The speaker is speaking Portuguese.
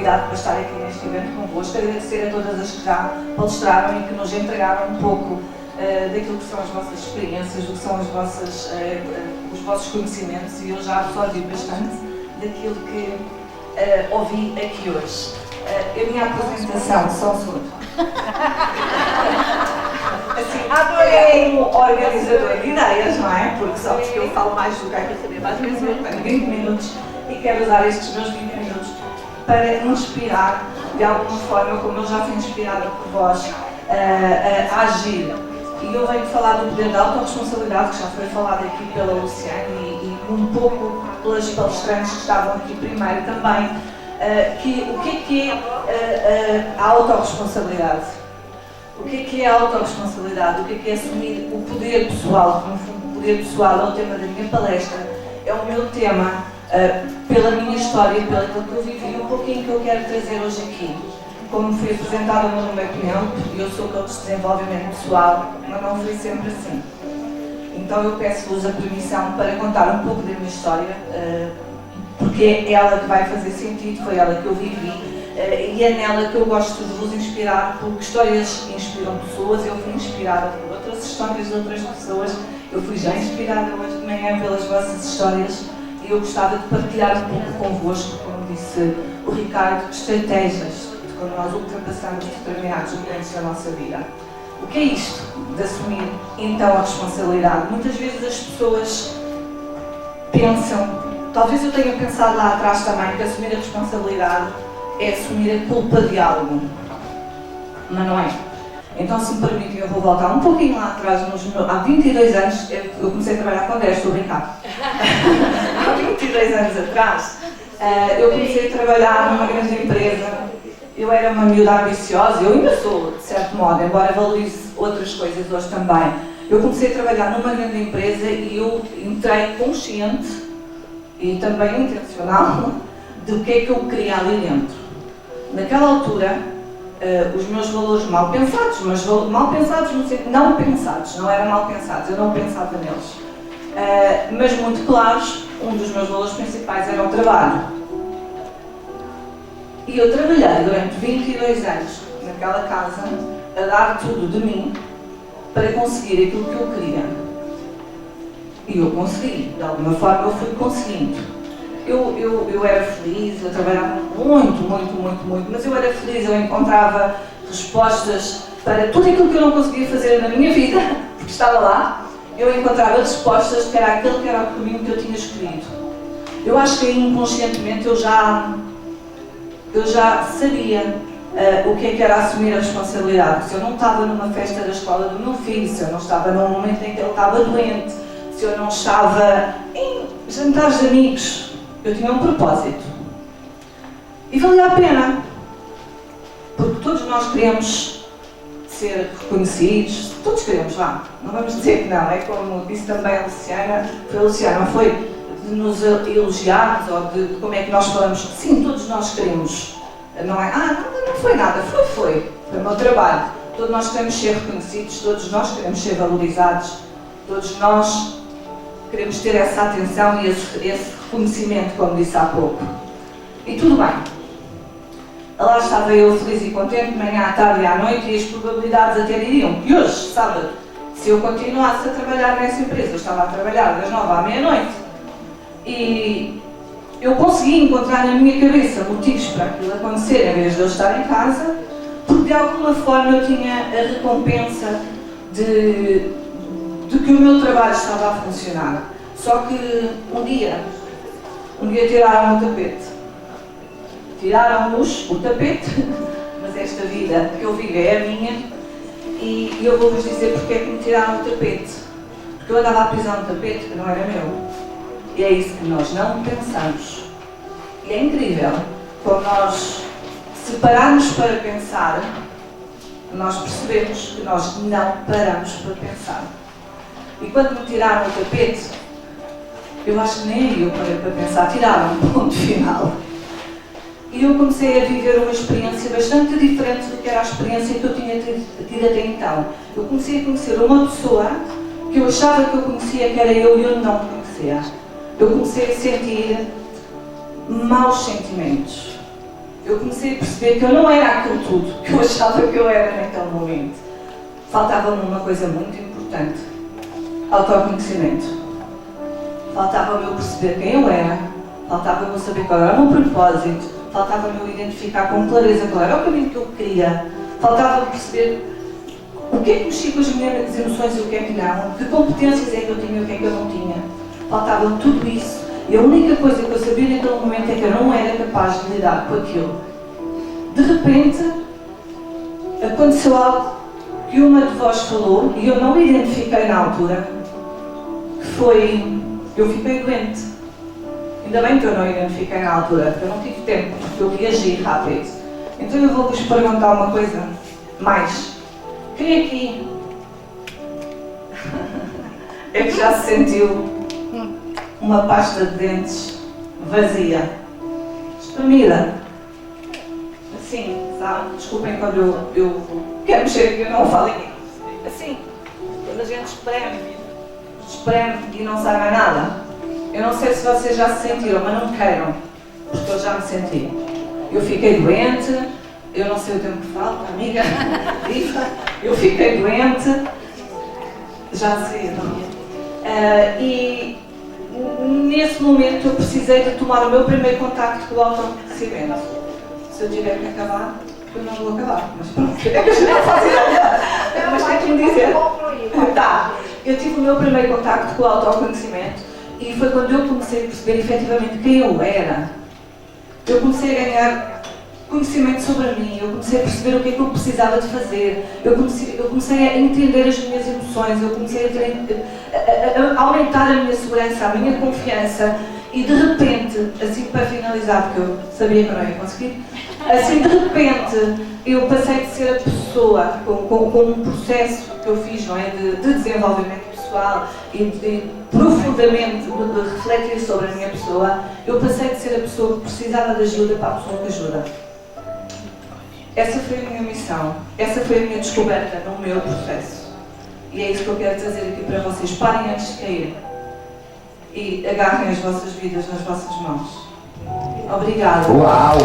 convidado para estar aqui neste evento convosco, agradecer a todas as que já palestraram e que nos entregaram um pouco daquilo que são as vossas experiências, do que são os vossos conhecimentos, e eu já absorvi bastante daquilo que ouvi aqui hoje. A minha apresentação, só um segundo. Assim, adorei como organizador de ideias, não é? Porque só porque eu falo mais do que aquilo que saber, às vezes eu tenho 20 minutos e quero usar estes meus 20 minutos para inspirar, de alguma forma, como eu já fui inspirada por vós, a agir. E eu venho falar do poder da autorresponsabilidade, que já foi falado aqui pela Luciana e um pouco pelas palestrantes que estavam aqui primeiro também, o que é a autorresponsabilidade? O que é a autorresponsabilidade? O que é assumir o poder pessoal? No fundo, o poder pessoal é o tema da minha palestra, é o meu tema, pela minha história, pelo que eu vivi, um pouquinho que eu quero trazer hoje aqui. Como fui apresentada no meu tempo, eu sou coach de desenvolvimento pessoal, mas não foi sempre assim. Então eu peço-vos a permissão para contar um pouco da minha história, porque é ela que vai fazer sentido, foi ela que eu vivi, e é nela que eu gosto de vos inspirar, porque histórias inspiram pessoas. Eu fui inspirada por outras histórias de outras pessoas, eu fui já inspirada hoje de manhã pelas vossas histórias, e eu gostava de partilhar um pouco convosco, como disse o Ricardo, estratégias quando nós ultrapassamos determinados momentos da nossa vida. O que é isto de assumir então a responsabilidade? Muitas vezes as pessoas pensam, talvez eu tenha pensado lá atrás também, que assumir a responsabilidade é assumir a culpa de algo, mas não é. Então, se me permitem, eu vou voltar um pouquinho lá atrás, há 22 anos, eu comecei a trabalhar com 10, estou a brincar. Há 22 anos atrás, eu comecei a trabalhar numa grande empresa. Eu era uma miúda ambiciosa, eu ainda sou, de certo modo, embora valorize outras coisas hoje também. Eu comecei a trabalhar numa grande empresa e eu entrei consciente e também intencional do que é que eu queria ali dentro. Naquela altura, os meus valores mal pensados, mas mal pensados no sentido, não pensados, não eram mal pensados, eu não pensava neles. Mas muito claros, um dos meus valores principais era o trabalho. E eu trabalhei durante 22 anos naquela casa, a dar tudo de mim para conseguir aquilo que eu queria. E eu consegui, de alguma forma eu fui conseguindo. Eu era feliz, eu trabalhava muito, mas eu era feliz, eu encontrava respostas para tudo aquilo que eu não conseguia fazer na minha vida, porque estava lá, eu encontrava respostas que era aquele que era o caminho que eu tinha escolhido. Eu acho que aí inconscientemente eu já sabia o que era assumir a responsabilidade. Se eu não estava numa festa da escola do meu filho, se eu não estava num momento em que ele estava doente, se eu não estava em jantares de amigos, eu tinha um propósito. E valia a pena, porque todos nós queremos ser reconhecidos, todos queremos, vá, não vamos dizer que não, é como disse também a Luciana, não foi de nos elogiarmos ou de como é que nós falamos. Sim, todos nós queremos, não é? Não foi nada, foi o meu trabalho. Todos nós queremos ser reconhecidos, todos nós queremos ser valorizados, todos nós queremos ter essa atenção e esse reconhecimento, como disse há pouco. E tudo bem. Lá estava eu feliz e contente, de manhã, à tarde e à noite, e as probabilidades até diriam que hoje, sábado, se eu continuasse a trabalhar nessa empresa, eu estava a trabalhar das 9 à meia-noite, e eu consegui encontrar na minha cabeça motivos para aquilo acontecer, em vez de eu estar em casa, porque de alguma forma eu tinha a recompensa de que o meu trabalho estava a funcionar. Só que um dia tiraram o tapete. Tiraram-nos o tapete, mas esta vida que eu vivo é a minha, e eu vou-vos dizer porque é que me tiraram o tapete. Porque eu andava à prisão do tapete que não era meu. E é isso que nós não pensamos. E é incrível, quando nós separarmos para pensar, nós percebemos que nós não paramos para pensar. E quando me tiraram o tapete, eu acho que nem eu parei para pensar, tiraram, ponto final. E eu comecei a viver uma experiência bastante diferente do que era a experiência que eu tinha tido até então. Eu comecei a conhecer uma pessoa que eu achava que eu conhecia, que era eu, e eu não conhecia. Eu comecei a sentir maus sentimentos. Eu comecei a perceber que eu não era aquilo tudo que eu achava que eu era naquele momento. Faltava-me uma coisa muito importante: autoconhecimento. Faltava-me eu perceber quem eu era, faltava-me eu saber qual era o meu propósito, faltava-me eu identificar com clareza qual era o caminho que eu queria, faltava-me perceber o que é que mexia com as minhas emoções e o que é que não, que competências é que eu tinha e o que é que eu não tinha. Faltava-me tudo isso. E a única coisa que eu sabia naquele momento é que eu não era capaz de lidar com aquilo. De repente, aconteceu algo que uma de vós falou e eu não identifiquei na altura, que foi: eu fiquei doente. Ainda bem que eu não identifiquei na altura, porque eu não tive tempo, porque eu reagi rápido. Então eu vou-vos perguntar uma coisa mais. Quem aqui é que já se sentiu uma pasta de dentes vazia, espremida? Assim, sabe? Desculpem quando eu quero mexer e eu não falo aqui. Assim, quando a gente espreme e não sai mais nada. Eu não sei se vocês já se sentiram, mas não queiram, porque eu já me senti. Eu fiquei doente, eu não sei o tempo que falta, amiga, eu fiquei doente, já sei, não? E nesse momento eu precisei de tomar o meu primeiro contacto com o autoconhecimento. Se eu tiver que acabar, eu não vou acabar, mas pronto, é que a gente não faz ideia, mas tem que me dizer. Tá, eu tive o meu primeiro contacto com o autoconhecimento e foi quando eu comecei a perceber efetivamente quem eu era. Eu comecei a ganhar conhecimento sobre mim, eu comecei a perceber o que é que eu precisava de fazer, eu comecei a entender as minhas emoções, eu comecei a aumentar a minha segurança, a minha confiança e de repente, assim para finalizar, porque eu sabia que eu não ia conseguir, assim de repente eu passei de ser a pessoa com um processo que eu fiz, não é, de desenvolvimento pessoal e profundamente de refletir sobre a minha pessoa, eu passei de ser a pessoa que precisava de ajuda para a pessoa que ajuda. Essa foi a minha missão, essa foi a minha descoberta no meu processo. E é isso que eu quero trazer aqui para vocês. Parem antes de cair e agarrem as vossas vidas nas vossas mãos. Obrigada. Uau!